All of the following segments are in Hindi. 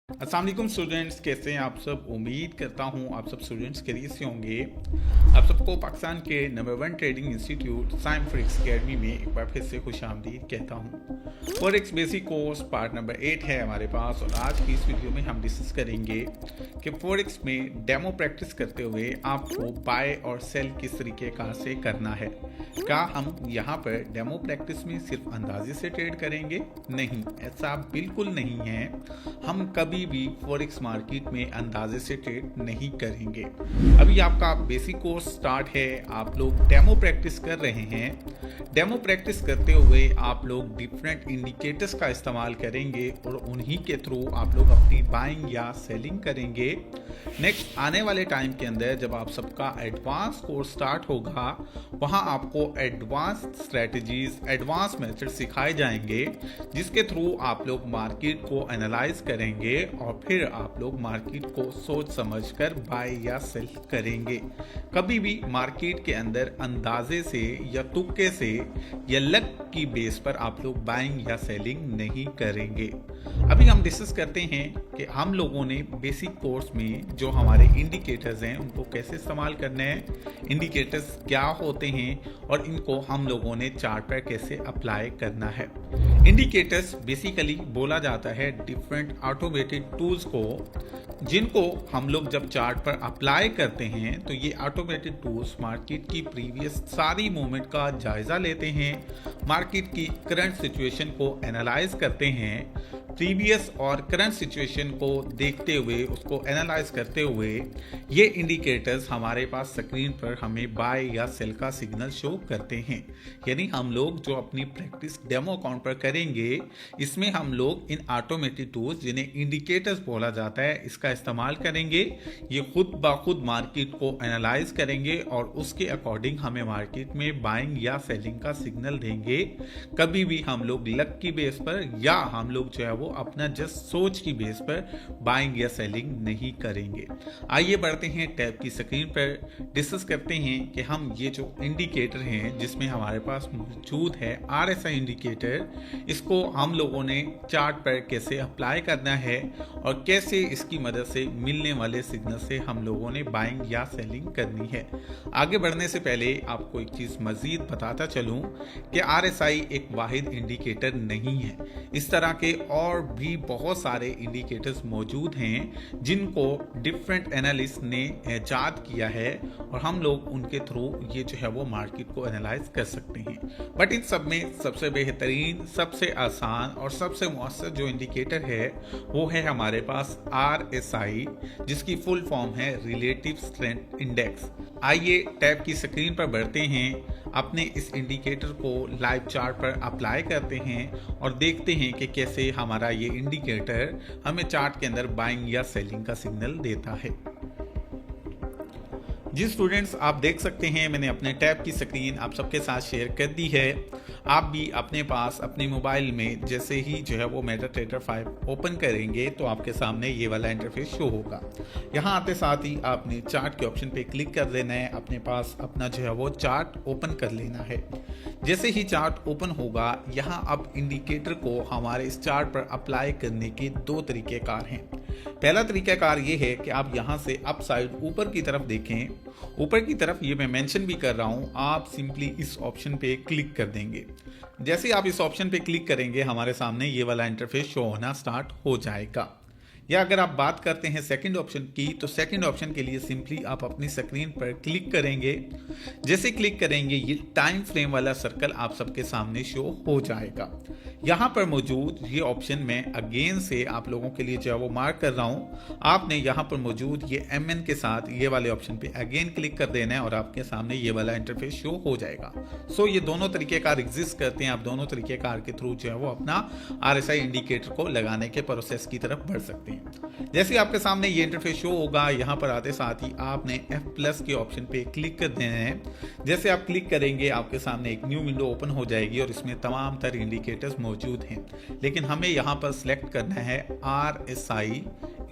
अस्सलाम वालेकुम स्टूडेंट्स, कैसे हैं आप सब। उम्मीद करता हूं आप सब स्टूडेंट्स खैरियत से होंगे। आप सबको पाकिस्तान के नंबर 1 trading institute Saim forex academy में एक बार फिर से खुशामदीद कहता हूं। Forex basic course part number 8 है हमारे पास और आज की इस वीडियो में हम डिस्कस करेंगे कि फॉरेक्स में डेमो प्रैक्टिस करते हुए आपको बाय और सेल किस तरीके कार से करना है। क्या हम यहाँ पर डेमो प्रैक्टिस में सिर्फ अंदाजे से ट्रेड करेंगे? नहीं, ऐसा बिल्कुल नहीं है। हम कभी भी फॉरेक्स मार्केट में अंदाजे से ट्रेड नहीं करेंगे। अभी आपका बेसिक कोर्स स्टार्ट है, आप लोग डेमो प्रैक्टिस कर रहे हैं। डेमो प्रैक्टिस करते हुए आप लोग डिफरेंट इंडिकेटर्स का इस्तेमाल करेंगे और उन्हीं के थ्रू आप लोग अपनी बाइंग या सेलिंग करेंगे। नेक्स्ट आने वाले टाइम के अंदर जब आप सबका एडवांस कोर्स स्टार्ट होगा, वहां आपको एडवांस स्ट्रेटजीज, एडवांस मेथड सिखाए जाएंगे जिसके थ्रू आप लोग मार्केट को एनालाइज करेंगे और फिर आप लोग मार्केट को सोच समझकर बाय या सेल करेंगे। कभी भी मार्केट के अंदर अंदाजे से या तुक्के से या लक की बेस पर आप लोग बाइंग या सेलिंग नहीं करेंगे। अभी हम डिस्कस करते हैं कि हम लोगों ने बेसिक कोर्स में जो हमारे इंडिकेटर्स हैं उनको कैसे इस्तेमाल करने हैं, इंडिकेटर्स क्या होते हैं और इनको हम लोगों ने चार्ट पर कैसे अप्लाई करना है। इंडिकेटर्स बेसिकली बोला जाता है डिफरेंट ऑटोमेटेड टूल्स को, जिनको हम लोग जब चार्ट पर अप्लाई करते हैं तो ये ऑटोमेटेड टूल्स मार्केट की प्रीवियस सारी मूवमेंट का जायजा लेते हैं, मार्केट की करंट सिचुएशन को एनालाइज करते हैं, प्रीवियस और करंट सिचुएशन को देखते हुए उसको एनालाइज करते हुए ये इंडिकेटर्स हमारे पास स्क्रीन पर हमें बाय या सेल का सिग्नल शो करते हैं। यानी हम लोग जो अपनी प्रैक्टिस डेमो अकाउंट पर करेंगे, इसमें हम लोग इन ऑटोमेटेड टूल्स जिन्हें इंडिकेटर्स बोला जाता है इसका इस्तेमाल करेंगे। ये खुद ब खुद मार्केट को एनालाइज करेंगे और उसके अकॉर्डिंग हमें मार्केट में बाइंग या सेलिंग का सिग्नल देंगे। कभी भी हम लोग लक की बेस पर या हम लोग जो है वो अपना जस्ट सोच की बेस पर बाइंग या सेलिंग नहीं करेंगे। आइए बढ़ते हैं टैब की स्क्रीन पर, डिस्कस करते हैं कि हम ये जो इंडिकेटर हैं जिसमें हमारे पास मौजूद है RSI इंडिकेटर, इसको हम लोगों ने चार्ट पर कैसे अप्लाई करना है और कैसे इसकी मदद से मिलने वाले सिग्नल से हम लोगों ने बाइंग या सेलिंग करनी है। आगे बढ़ने से पहले आपको एक चीज मजीद बताता चलूं कि RSI एक वाहिद इंडिकेटर नहीं है। इस तरह के और भी बहुत सारे इंडिकेटर्स मौजूद हैं जिनको डिफरेंट एनालिस्ट ने इजाद किया है और हम लोग उनके थ्रू ये जो है वो मार्केट को एनालाइज कर सकते हैं। बट इन सब में सबसे बेहतरीन, सबसे आसान और सबसे मुअस्सर जो इंडिकेटर है वो है हमारे पास RSI, जिसकी फुल फॉर्म है रिलेटिव स्ट्रेंथ इंडेक्स। आइए टैब की स्क्रीन पर बढ़ते हैं, अपने इस इंडिकेटर को लाइव चार्ट पर अप्लाई करते हैं और देखते हैं कि कैसे हमारा ये इंडिकेटर हमें चार्ट के अंदर बाइंग या सेलिंग का सिग्नल देता है। जी स्टूडेंट्स, आप देख सकते हैं मैंने अपने टैब की स्क्रीन आप सबके साथ शेयर कर दी है। आप भी अपने पास अपने मोबाइल में जैसे ही जो है वो मेटाट्रेडर 5 ओपन करेंगे तो आपके सामने ये वाला इंटरफेस शो होगा। यहाँ आते साथ ही आपने चार्ट के ऑप्शन पे क्लिक कर देना है, अपने पास अपना जो है वो चार्ट ओपन कर लेना है। जैसे ही चार्ट ओपन होगा, यहाँ अब इंडिकेटर को हमारे इस चार्ट पर अप्लाई करने के दो तरीकेकार हैं। पहला तरीकाकार ये है कि आप यहाँ से अप साइड ऊपर की तरफ देखें, ऊपर की तरफ ये मैं मेंशन भी कर रहा हूँ, आप सिंपली इस ऑप्शन पे क्लिक कर देंगे। जैसे आप इस ऑप्शन पे क्लिक करेंगे हमारे सामने ये वाला इंटरफेस शो होना स्टार्ट हो जाएगा। या अगर आप बात करते हैं सेकंड ऑप्शन की, तो सेकंड ऑप्शन के लिए सिंपली आप अपनी स्क्रीन पर क्लिक करेंगे। जैसे क्लिक करेंगे ये टाइम फ्रेम वाला सर्कल आप सबके सामने शो हो जाएगा। यहाँ पर मौजूद ये ऑप्शन मैं अगेन से आप लोगों के लिए जो है वो मार्क कर रहा हूँ। आपने यहाँ पर मौजूद ये MN के साथ ये वाले ऑप्शन पे अगेन क्लिक कर देना है और आपके सामने ये वाला इंटरफेस शो हो जाएगा। सो ये दोनों तरीकेकार एग्जिस्ट करते हैं। आप दोनों तरीकेकार के थ्रू जो है वो अपना RSI इंडिकेटर को लगाने के प्रोसेस की तरफ बढ़ सकते हैं। जैसे आपके सामने ये इंटरफेस शो होगा, यहाँ पर आते साथ ही आपने F+ के ऑप्शन पे क्लिक कर देना है। जैसे आप क्लिक करेंगे आपके सामने एक न्यू विंडो ओपन हो जाएगी और इसमें तमाम तरह इंडिकेटर्स मौजूद हैं, लेकिन हमें यहाँ पर सिलेक्ट करना है RSI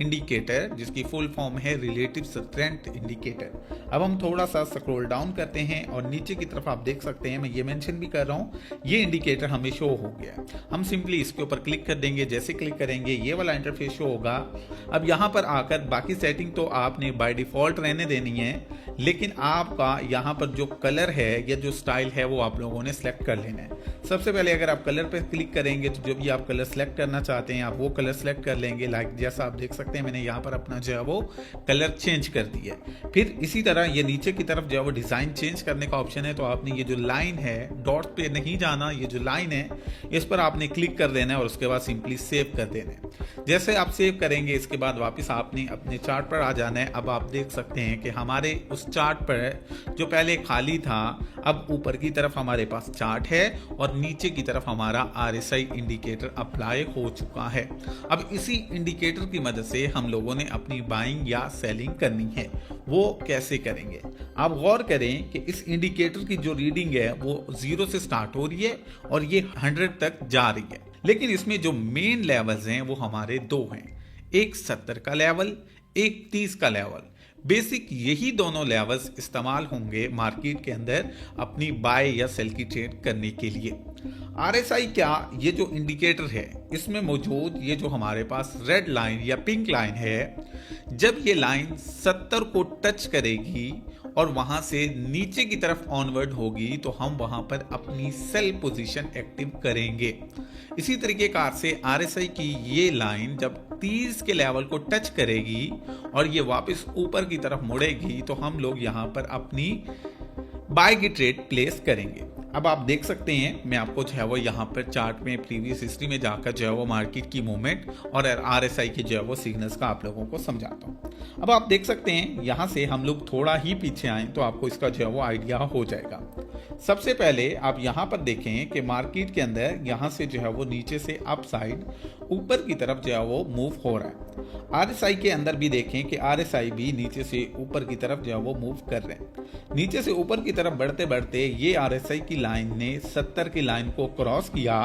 इंडिकेटर, जिसकी फुल फॉर्म है रिलेटिव स्ट्रेंथ इंडिकेटर। अब हम थोड़ा सा स्क्रॉल डाउन करते हैं और नीचे की तरफ आप देख सकते हैं, मैं ये मेंशन भी कर रहा हूँ, ये इंडिकेटर हमें शो हो गया। हम सिंपली इसके ऊपर क्लिक कर देंगे। जैसे क्लिक करेंगे ये वाला इंटरफेस शो होगा। अब यहाँ पर आकर बाकी सेटिंग तो आपने बाय डिफ़ॉल्ट रहने देनी है, लेकिन आपका यहाँ पर जो कलर है या जो स्टाइल है वो आप लोगों ने सेलेक्ट कर लेना है। सबसे पहले अगर आप कलर पर क्लिक करेंगे तो जो भी आप कलर सेलेक्ट करना चाहते हैं आप वो कलर सेलेक्ट कर लेंगे। लाइक जैसा आप देख सकते हैं मैंने यहाँ पर अपना जो है वो कलर चेंज कर दिया है। फिर इसी तरह ये नीचे की तरफ जो है वो डिज़ाइन चेंज करने का ऑप्शन है, तो आपने ये जो लाइन है डॉट पे नहीं जाना, ये जो लाइन है इस पर आपने क्लिक कर देना है और उसके बाद सिंपली सेव कर देना है। जैसे आप सेव करेंगे इसके बाद वापस आपने अपने चार्ट पर आ जाना है। अब आप देख सकते हैं कि हमारे उस चार्ट पर जो पहले खाली था अब ऊपर की तरफ हमारे पास चार्ट है और नीचे की तरफ हमारा RSI इंडिकेटर अप्लाई हो चुका है। अब इसी इंडिकेटर की मदद से हम लोगों ने अपनी बाइंग या सेलिंग करनी है। वो कैसे करेंगे आप गौर करें कि इस इंडिकेटर की जो रीडिंग है वो 0 से स्टार्ट हो रही है और ये 100 तक जा रही है, लेकिन इसमें जो मेन लेवल्स हैं वो हमारे दो हैं, एक 70 का लेवल, एक 30 का लेवल। बेसिक यही दोनों लेवल्स इस्तेमाल होंगे मार्केट के अंदर अपनी बाय या सेल की ट्रेड करने के लिए। RSI क्या, ये जो इंडिकेटर है इसमें मौजूद ये जो हमारे पास रेड लाइन या पिंक लाइन है, जब ये लाइन 70 को टच करेगी और वहां से नीचे की तरफ ऑनवर्ड होगी तो हम वहां पर अपनी सेल पोजीशन एक्टिव करेंगे। इसी तरीके कार से RSI की ये लाइन जब 30 के लेवल को टच करेगी और ये वापस ऊपर की तरफ मुड़ेगी तो हम लोग यहां पर अपनी बाय की ट्रेड प्लेस करेंगे। अब आप देख सकते हैं मैं आपको जो है वो यहाँ पर चार्ट में प्रीवियस हिस्ट्री में जाकर जो है वो मार्केट की मूवमेंट और RSI के जो है वो सिग्नल्स का आप लोगों को समझाता हूँ। अब आप देख सकते हैं यहाँ से हम लोग थोड़ा ही पीछे आए तो आपको इसका जो है वो आइडिया हो जाएगा। सबसे पहले आप यहाँ पर देखें कि मार्केट के अंदर यहाँ से जो है वो नीचे से अप साइड ऊपर की तरफ जो है वो मूव हो रहा है। RSI के अंदर भी देखें कि RSI भी नीचे से ऊपर की तरफ जो है वो मूव कर रहे हैं। नीचे से ऊपर की तरफ बढ़ते बढ़ते ये RSI की लाइन ने 70 की लाइन को क्रॉस किया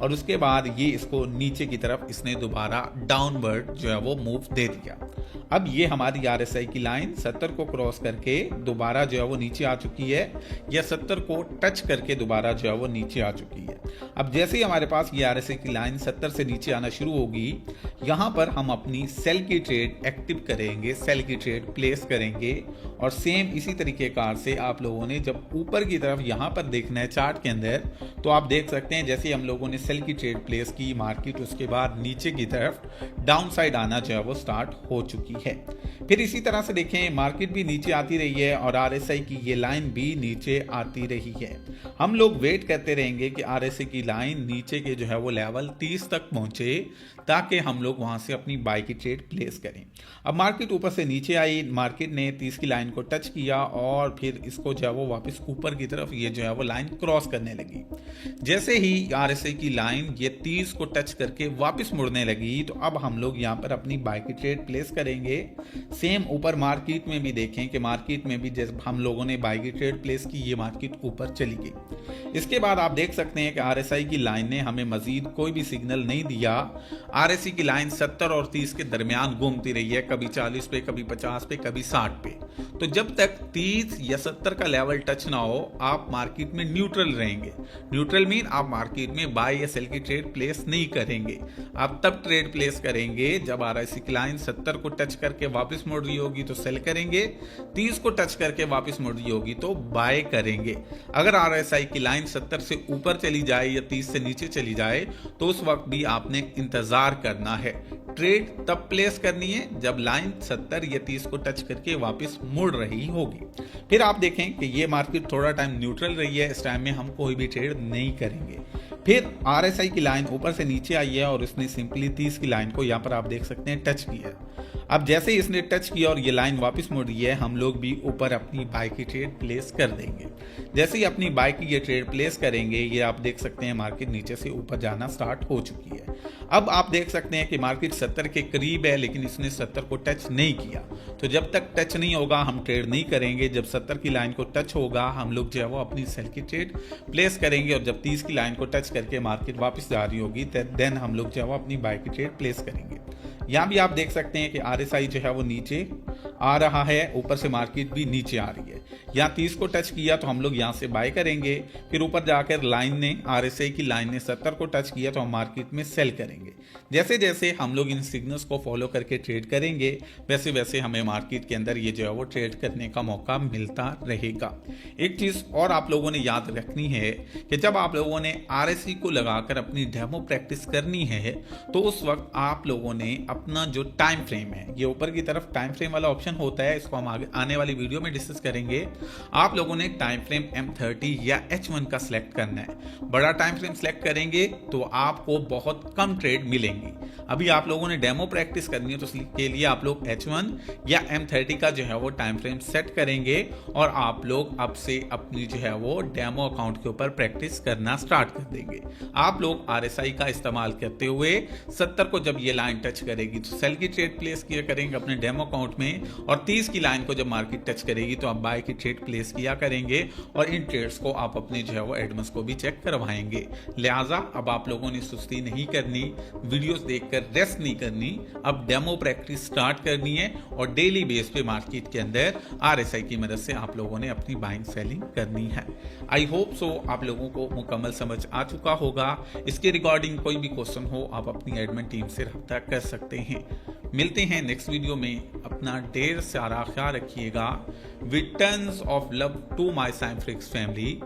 और उसके बाद ये इसको नीचे की तरफ इसने दोबारा डाउनवर्ड जो है वो मूव दे दिया। अब ये हमारी RSI की लाइन 70 को क्रॉस करके दोबारा जो है वो नीचे आ चुकी है या 70 को टच करके दोबारा जो है वो नीचे आ चुकी है। अब जैसे ही हमारे पास ये RSI की लाइन 70 से नीचे आना शुरू होगी, यहाँ पर हम अपनी सेल की ट्रेड एक्टिव करेंगे, सेल की ट्रेड प्लेस करेंगे। और सेम इसी तरीके कार से आप लोगों ने जब ऊपर की तरफ यहाँ पर देखना है चार्ट के अंदर तो आप देख सकते हैं जैसे हम लोगों ने सेल की ट्रेड प्लेस की मार्केट उसके बाद नीचे की तरफ डाउन साइड आना जो है वो स्टार्ट हो चुकी है। फिर इसी तरह से देखें मार्केट भी नीचे आती रही है और RSI की ये लाइन भी नीचे आती रही है। हम लोग वेट करते रहेंगे कि RSI की लाइन नीचे के जो है वो लेवल 30 तक पहुंचे ताकि हम लोग वहां से अपनी बाय की ट्रेड प्लेस करें। अब मार्केट ऊपर से नीचे आई, मार्केट ने 30 की लाइन को टच किया और फिर इसको जो है वो वापस ऊपर की तरफ ये जो है वो लाइन क्रॉस करने लगी। जैसे ही RSI की लाइन ये 30 को टच करके वापस मुड़ने लगी तो अब हम लोग यहाँ पर अपनी बाय की ट्रेड प्लेस करेंगे। सेम ऊपर मार्केट में भी देखें कि मार्केट में भी जैसे हम लोगों ने बाय की ट्रेड प्लेस की ये मार्केट ऊपर चली गई। इसके बाद आप देख सकते हैं कि RSI की लाइन ने हमें मजीद कोई भी सिग्नल नहीं दिया। RSI की लाइन 70 और 30 के दरमियान घूमती रही है, कभी 40 पे, कभी 50 पे, कभी 60 पे। तो जब तक 30 या 70 का लेवल टच ना हो आप मार्केट में न्यूट्रल रहेंगे। न्यूट्रल मीन आप मार्केट में बाय या सेल की ट्रेड प्लेस नहीं करेंगे। आप तब ट्रेड प्लेस करेंगे जब RSI की लाइन 70 को टच करके वापस मुड़ रही होगी तो सेल करेंगे, 30 को टच करके वापस मुड़ रही होगी तो बाय करेंगे। अगर RSI की लाइन 70 से ऊपर चली जाए या 30 से नीचे चली जाए तो उस वक्त भी आपने इंतजार करना है। ट्रेड तब प्लेस करनी है जब लाइन 70 या 30 को टच करके वापस मुड़ रही होगी। फिर आप देखें कि ये मार्केट थोड़ा टाइम न्यूट्रल रही है, इस टाइम में हम कोई भी ट्रेड नहीं करेंगे। फिर RSI की लाइन ऊपर से नीचे आई है और इसने सिंपली 30 की लाइन को यहाँ पर आप देख सकते हैं टच किया। अब जैसे ही इसने टच किया और ये लाइन वापस मुड़ रही है हम लोग भी ऊपर अपनी बाय की ट्रेड प्लेस कर देंगे। जैसे ही अपनी बाय की ये ट्रेड प्लेस करेंगे ये आप देख सकते हैं मार्केट नीचे से ऊपर जाना स्टार्ट हो चुकी है। अब आप देख सकते हैं कि मार्केट 70 के करीब है लेकिन इसने 70 को टच नहीं किया। तो जब तक टच नहीं होगा हम ट्रेड नहीं करेंगे। जब 70 की लाइन को टच होगा हम लोग जो है वो अपनी सेल की ट्रेड प्लेस करेंगे और जब 30 की लाइन को टच करके मार्केट वापस जा रही होगी देन हम लोग जो है वो अपनी बाय की ट्रेड प्लेस करेंगे। यहाँ भी आप देख सकते हैं कि RSI जो है वो नीचे आ रहा है, ऊपर से मार्केट भी नीचे आ रही है। यहाँ 30 को टच किया तो हम लोग यहाँ से बाय करेंगे, फिर ऊपर जाकर लाइन ने RSI की लाइन ने 70 को टच किया तो हम मार्केट में सेल करेंगे। जैसे जैसे हम लोग इन सिग्नल्स को फॉलो करके ट्रेड करेंगे वैसे वैसे हमें मार्केट के अंदर ये जो है वो ट्रेड करने का मौका मिलता रहेगा। एक चीज और आप लोगों ने याद रखनी है कि जब आप लोगों ने RSI को लगाकर अपनी डेमो प्रैक्टिस करनी है तो उस वक्त आप लोगों ने अपना जो टाइम फ्रेम है, ये ऊपर की तरफ टाइम फ्रेम वाला ऑप्शन होता है, इसको हम आगे आने वाली वीडियो में डिस्कस करेंगे। आप लोगों ने टाइम फ्रेम M30 या H1 का सिलेक्ट करना है। बड़ा टाइम फ्रेम सिलेक्ट करेंगे तो आपको बहुत कम ट्रेड मिलेंगी। अभी आप लोगों ने डेमो प्रैक्टिस करनी है तो इसके लिए आप लोग H1 या M30 का जो है वो टाइम फ्रेम सेट करेंगे और आप लोग अब से अपनी जो है वो डेमो अकाउंट के ऊपर प्रैक्टिस करना स्टार्ट कर देंगे। आप लोग RSI का इस्तेमाल करते हुए 70 को जब ये लाइन टच करेगी तो सेल की ट्रेड प्लेस किया करेंगे अपने डेमो अकाउंट में, और 30 की लाइन को जब मार्केट टच करेगी तो आप बाय की ट्रेड प्लेस किया करेंगे और इन ट्रेड्स को आप अपने जो है वो एडमस को भी चेक करवाएंगे। लिहाजा अब आप लोगों ने सुस्ती नहीं करनी, वीडियोस देखकर रेस्ट नहीं करनी, अब डेमो प्रैक्टिस स्टार्ट करनी है और डेली बेस पे मार्केट के अंदर RSI की मदद से आप लोगों ने अपनी बाइंग सेलिंग करनी है। आई होप सो आप लोगों को मुकम्मल समझ आ चुका होगा। इसके रिगार्डिंग कोई भी क्वेश्चन हो आप अपनी एडमिन टीम से रब्ता कर सकते हैं। मिलते हैं नेक्स्ट वीडियो में। अपना ढेर सारा ख्याल रखिएगा। With tons of love to my साइंफ्रिक्स फैमिली,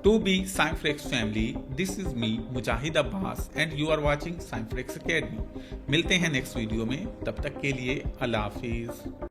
टू बी साइंफ्रिक्स family, this is me Mujahid Abbas and you are watching साइंफ्रिक्स अकेडमी। मिलते हैं नेक्स्ट वीडियो में, तब तक के लिए अल्लाह हाफिज।